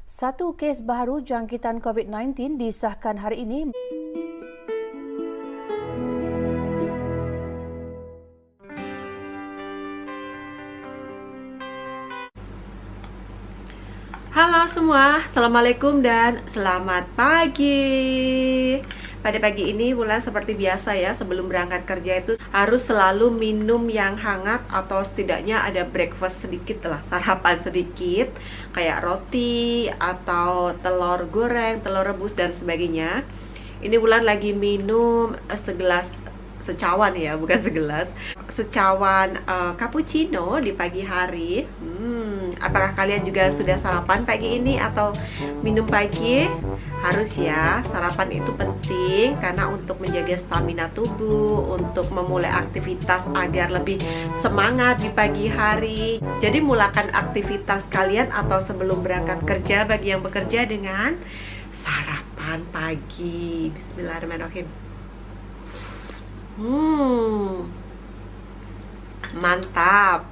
Satu kes baru jangkitan COVID-19 disahkan hari ini. Halo semua, Assalamualaikum dan selamat pagi. Pada pagi ini Wulan seperti biasa ya, sebelum berangkat kerja itu harus selalu minum yang hangat atau setidaknya ada breakfast sedikit lah, sarapan sedikit kayak roti atau telur goreng, telur rebus dan sebagainya. Ini Wulan lagi minum segelas, secawan ya, bukan segelas, secawan cappuccino di pagi hari. Apakah kalian juga sudah sarapan pagi ini atau minum pagi? Harus ya, sarapan itu penting karena untuk menjaga stamina tubuh, untuk memulai aktivitas agar lebih semangat di pagi hari. Jadi mulakan aktivitas kalian atau sebelum berangkat kerja bagi yang bekerja dengan sarapan pagi. Bismillahirrahmanirrahim. Mantap.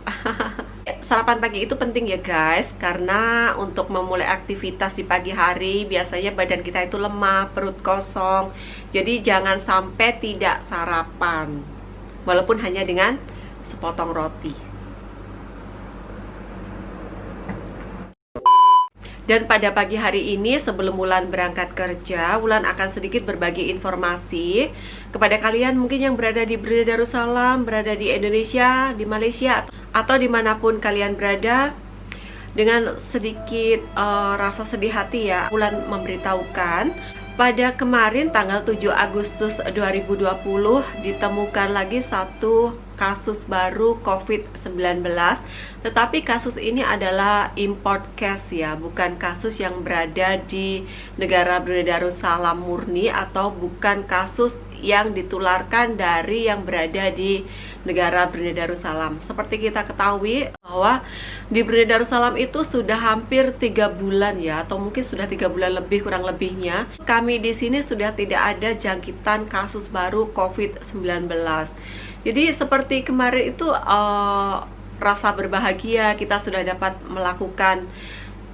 Sarapan pagi itu penting ya guys, karena untuk memulai aktivitas di pagi hari biasanya badan kita itu lemah, perut kosong. Jadi jangan sampai tidak sarapan, walaupun hanya dengan sepotong roti. Dan pada pagi hari ini sebelum Wulan berangkat kerja, Wulan akan sedikit berbagi informasi kepada kalian mungkin yang berada di Brunei Darussalam, berada di Indonesia, di Malaysia, atau dimanapun kalian berada. Dengan sedikit rasa sedih hati ya, Wulan memberitahukan pada kemarin tanggal 7 Agustus 2020 ditemukan lagi satu kasus baru COVID-19. Tetapi kasus ini adalah import case ya, bukan kasus yang berada di negara Brunei Darussalam murni, atau bukan kasus yang ditularkan dari yang berada di negara Brunei Darussalam. Seperti kita ketahui bahwa di Brunei Darussalam itu sudah hampir 3 bulan ya, atau mungkin sudah 3 bulan lebih kurang lebihnya. Kami di sini sudah tidak ada jangkitan kasus baru COVID-19. Jadi seperti kemarin itu rasa berbahagia, kita sudah dapat melakukan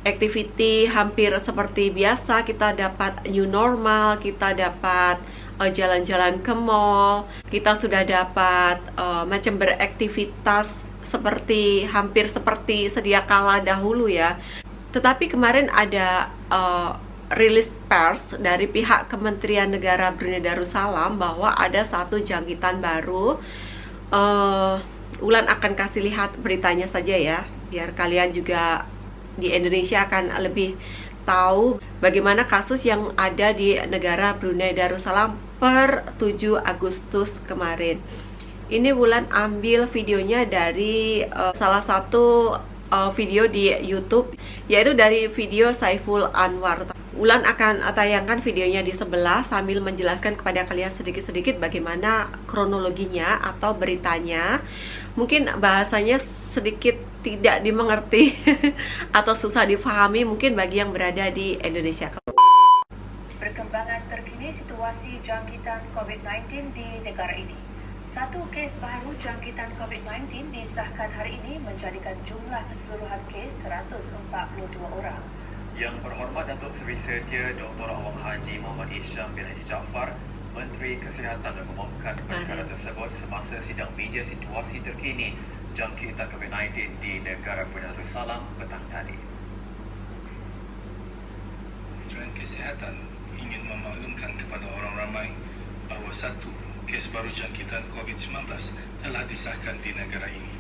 activity hampir seperti biasa, kita dapat new normal, kita dapat jalan-jalan ke mall, kita sudah dapat macam beraktivitas seperti hampir seperti sedia kala dahulu ya. Tetapi kemarin ada rilis pers dari pihak Kementerian Negara Brunei Darussalam bahwa ada satu jangkitan baru. Wulan akan kasih lihat beritanya saja ya, biar kalian juga di Indonesia akan lebih tahu bagaimana kasus yang ada di negara Brunei Darussalam per 7 Agustus kemarin. Ini Wulan ambil videonya dari salah satu video di YouTube, yaitu dari video Saiful Anwar. Wulan akan tayangkan videonya di sebelah sambil menjelaskan kepada kalian sedikit-sedikit bagaimana kronologinya atau beritanya. Mungkin bahasanya sedikit tidak dimengerti atau susah difahami mungkin bagi yang berada di Indonesia. Perkembangan terkini situasi jangkitan COVID-19 di negara ini. Satu kes baru jangkitan COVID-19 disahkan hari ini menjadikan jumlah keseluruhan kes 142 orang. Yang berhormat Datuk Seri Setia Dr. Awang Haji Muhammad Isham bin Haji Jaafar, Menteri Kesihatan, mengumumkan perkara tersebut semasa sidang media situasi terkini jangkitan COVID-19 di negara Brunei Darussalam petang tadi. Kementerian Kesihatan ingin memaklumkan kepada orang ramai bahawa satu kes baru jangkitan COVID-19 telah disahkan di negara ini.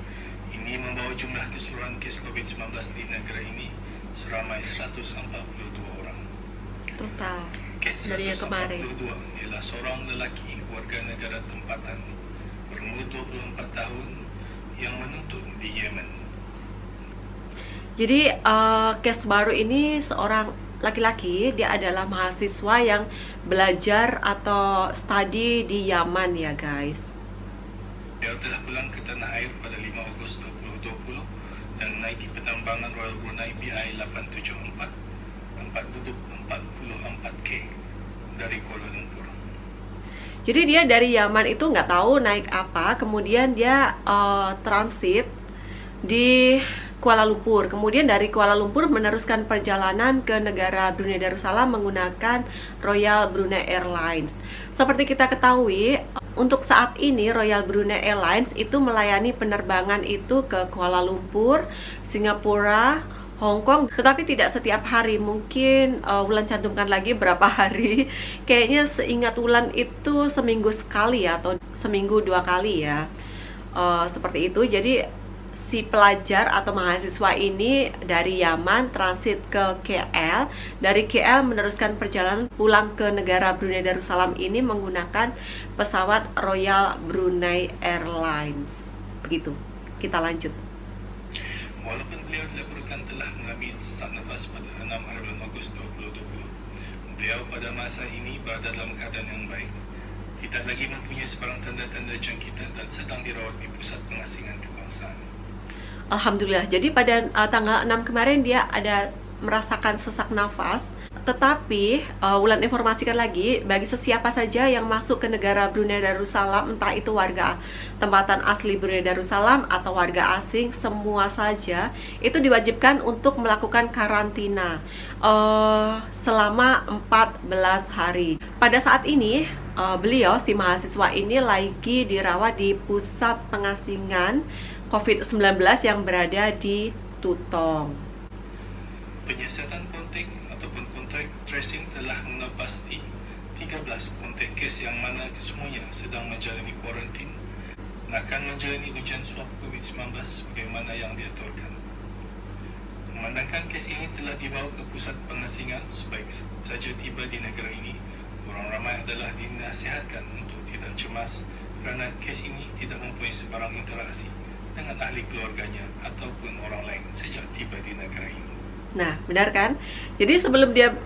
Ini membawa jumlah keseluruhan kes COVID-19 di negara ini seramai 142 orang. Total Kes dari yang kemarin 142 ialah seorang lelaki warga negara tempatan berumur 24 tahun yang menuntut di Yemen. Jadi kes baru ini seorang laki-laki, dia adalah mahasiswa yang belajar atau studi di Yaman ya guys. Dia telah pulang ke tanah air pada 5 Ogos 2020 dan menaiki penerbangan Royal Brunei BI 874 tempat duduk 44K dari Kuala Lumpur. Jadi dia dari Yaman itu nggak tahu naik apa, kemudian dia transit di Kuala Lumpur. Kemudian dari Kuala Lumpur meneruskan perjalanan ke negara Brunei Darussalam menggunakan Royal Brunei Airlines. Seperti kita ketahui, untuk saat ini Royal Brunei Airlines itu melayani penerbangan itu ke Kuala Lumpur, Singapura, Hong Kong, tetapi tidak setiap hari. Mungkin Wulan cantumkan lagi berapa hari. Kayaknya seingat Wulan itu seminggu sekali ya, atau seminggu 2 kali ya. Seperti itu. Jadi si pelajar atau mahasiswa ini dari Yaman transit ke KL, dari KL meneruskan perjalanan pulang ke negara Brunei Darussalam ini menggunakan pesawat Royal Brunei Airlines. Begitu. Kita lanjut. Walaupun beliau dilaporkan telah mengambil sesak nafas pada 6 hari bulan Ogos 2020, beliau pada masa ini berada dalam keadaan yang baik. Tidak lagi mempunyai sebarang tanda-tanda jangkitan dan sedang dirawat di pusat pengasingan kebangsaan. Alhamdulillah. Jadi pada tanggal 6 kemarin dia ada merasakan sesak nafas. Tetapi Wulan informasikan lagi, bagi sesiapa saja yang masuk ke negara Brunei Darussalam, entah itu warga tempatan asli Brunei Darussalam atau warga asing, semua saja itu diwajibkan untuk melakukan karantina selama 14 hari. Pada saat ini beliau, si mahasiswa ini lagi dirawat di pusat pengasingan COVID-19 yang berada di Tutong. Penyiasatan kontak ataupun kontak tracing telah mengenal pasti 13 kontak kes yang mana kesemuanya sedang menjalani kuarantin dan akan menjalani ujian swab COVID-19 sebagaimana yang diaturkan. Memandangkan kes ini telah dibawa ke pusat pengasingan, sebaik saja tiba di negara ini, orang ramai adalah dinasihatkan untuk tidak cemas kerana kes ini tidak mempunyai sebarang interaksi dengan ahli keluarganya ataupun orang lain sejak tiba di negara ini. Nah, benar kan? Jadi sebelum dia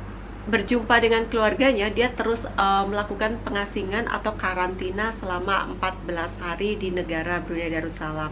berjumpa dengan keluarganya, dia terus melakukan pengasingan atau karantina selama 14 hari di negara Brunei Darussalam.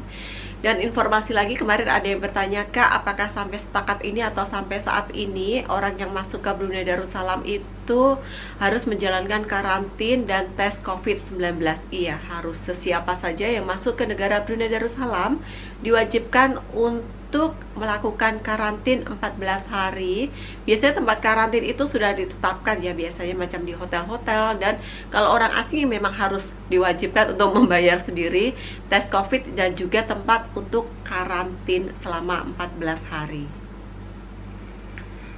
Dan informasi lagi, kemarin ada yang bertanya, Kak, apakah sampai setakat ini atau sampai saat ini orang yang masuk ke Brunei Darussalam itu harus menjalankan karantin dan tes COVID-19? Iya, harus. Sesiapa saja yang masuk ke negara Brunei Darussalam diwajibkan untuk melakukan karantin 14 hari. Biasanya tempat karantin itu sudah ditetapkan ya, biasanya macam di hotel-hotel, dan kalau orang asing memang harus diwajibkan untuk membayar sendiri tes COVID dan juga tempat untuk karantin selama 14 hari.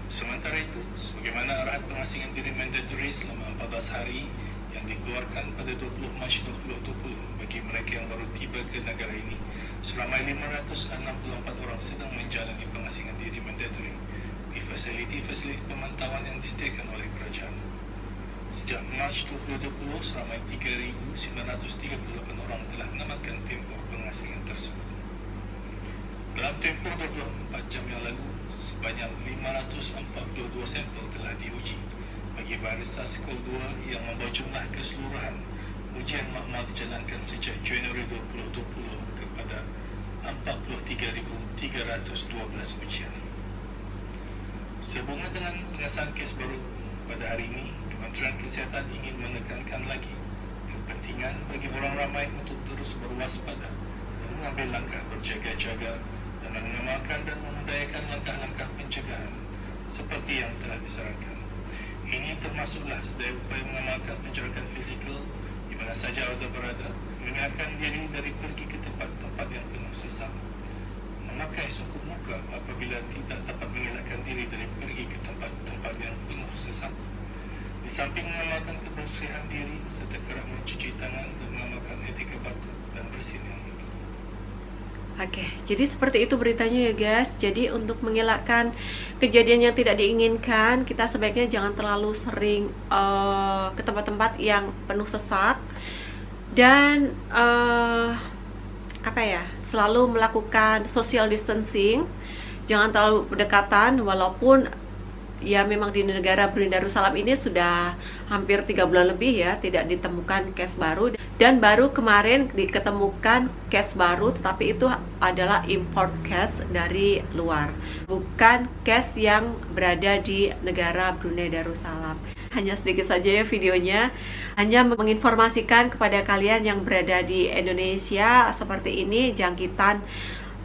Sementara itu, sebagaimana arahan pengasingan diri mandatory selama 14 hari yang dikeluarkan pada 20 Mac 2020 bagi mereka yang baru tiba ke negara ini, selama 564 orang sedang menjalani pengasingan diri mandatory di fasiliti-fasiliti pemantauan yang disediakan oleh kerajaan. Sejak Mac 2020, selama 3,938 orang telah menamatkan tempoh pengasingan tersebut. Dalam tempoh 24 jam yang lalu, sebanyak 542 sampel telah diuji bagi virus SARS-CoV-2 yang membawa jumlah keseluruhan ujian makmal dijalankan sejak Januari 2020 kepada 43,312 ujian. Sehubungan dengan pengesahan kes baru pada hari ini, Kementerian Kesihatan ingin menekankan lagi kepentingan bagi orang ramai untuk terus berwaspada dan mengambil langkah berjaga-jaga dan mengamalkan dan memudayakan langkah-langkah pencegahan seperti yang telah disarankan. Ini termasuklah sedaya upaya mengamalkan penjarakan fizikal di mana saja anda berada, mengelakkan diri dari pergi ke tempat-tempat yang penuh sesak, memakai sungkup muka apabila tidak dapat mengelakkan diri dari pergi ke tempat-tempat yang penuh sesak. Di samping mengamalkan kebersihan diri serta kerap mencuci tangan dan mengamalkan etika batuk dan bersin yang betul. Oke, jadi seperti itu beritanya ya guys. Jadi untuk mengelakkan kejadian yang tidak diinginkan, kita sebaiknya jangan terlalu sering ke tempat-tempat yang penuh sesak. Dan selalu melakukan social distancing. Jangan terlalu berdekatan, walaupun ya memang di negara Brunei Darussalam ini sudah hampir 3 bulan lebih ya tidak ditemukan case baru, dan baru kemarin diketemukan case baru, tetapi itu adalah import case dari luar, bukan case yang berada di negara Brunei Darussalam. Hanya sedikit saja ya videonya, hanya menginformasikan kepada kalian yang berada di Indonesia seperti ini jangkitan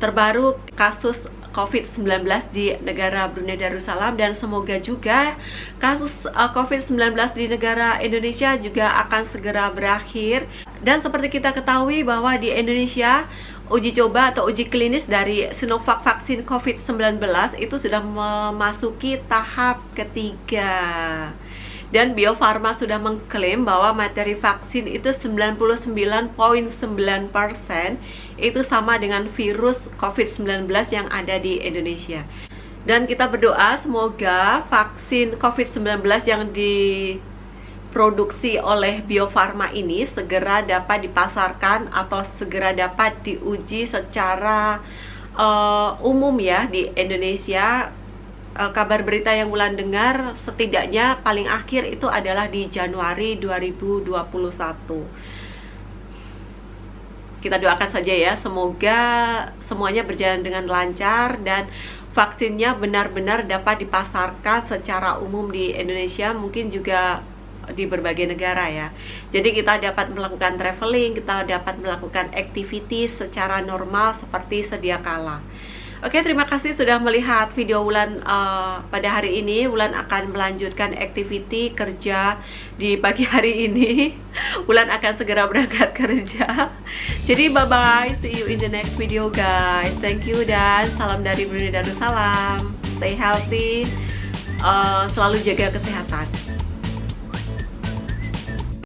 terbaru kasus COVID-19 di negara Brunei Darussalam, dan semoga juga kasus COVID-19 di negara Indonesia juga akan segera berakhir. Dan seperti kita ketahui bahwa di Indonesia uji coba atau uji klinis dari Sinovac vaksin COVID-19 itu sudah memasuki tahap ketiga. Dan Bio Farma sudah mengklaim bahwa materi vaksin itu 99,9% itu sama dengan virus COVID-19 yang ada di Indonesia. Dan kita berdoa semoga vaksin COVID-19 yang diproduksi oleh Bio Farma ini segera dapat dipasarkan atau segera dapat diuji secara umum ya di Indonesia. Kabar berita yang Wulan dengar setidaknya paling akhir itu adalah di Januari 2021. Kita doakan saja ya, semoga semuanya berjalan dengan lancar dan vaksinnya benar-benar dapat dipasarkan secara umum di Indonesia, mungkin juga di berbagai negara ya. Jadi kita dapat melakukan traveling, kita dapat melakukan activities secara normal seperti sedia kala. Oke, terima kasih sudah melihat video Wulan pada hari ini. Wulan akan melanjutkan activity kerja di pagi hari ini. Wulan akan segera berangkat kerja. Jadi bye-bye, see you in the next video guys. Thank you dan salam dari Brunei Darussalam. Stay healthy, selalu jaga kesehatan.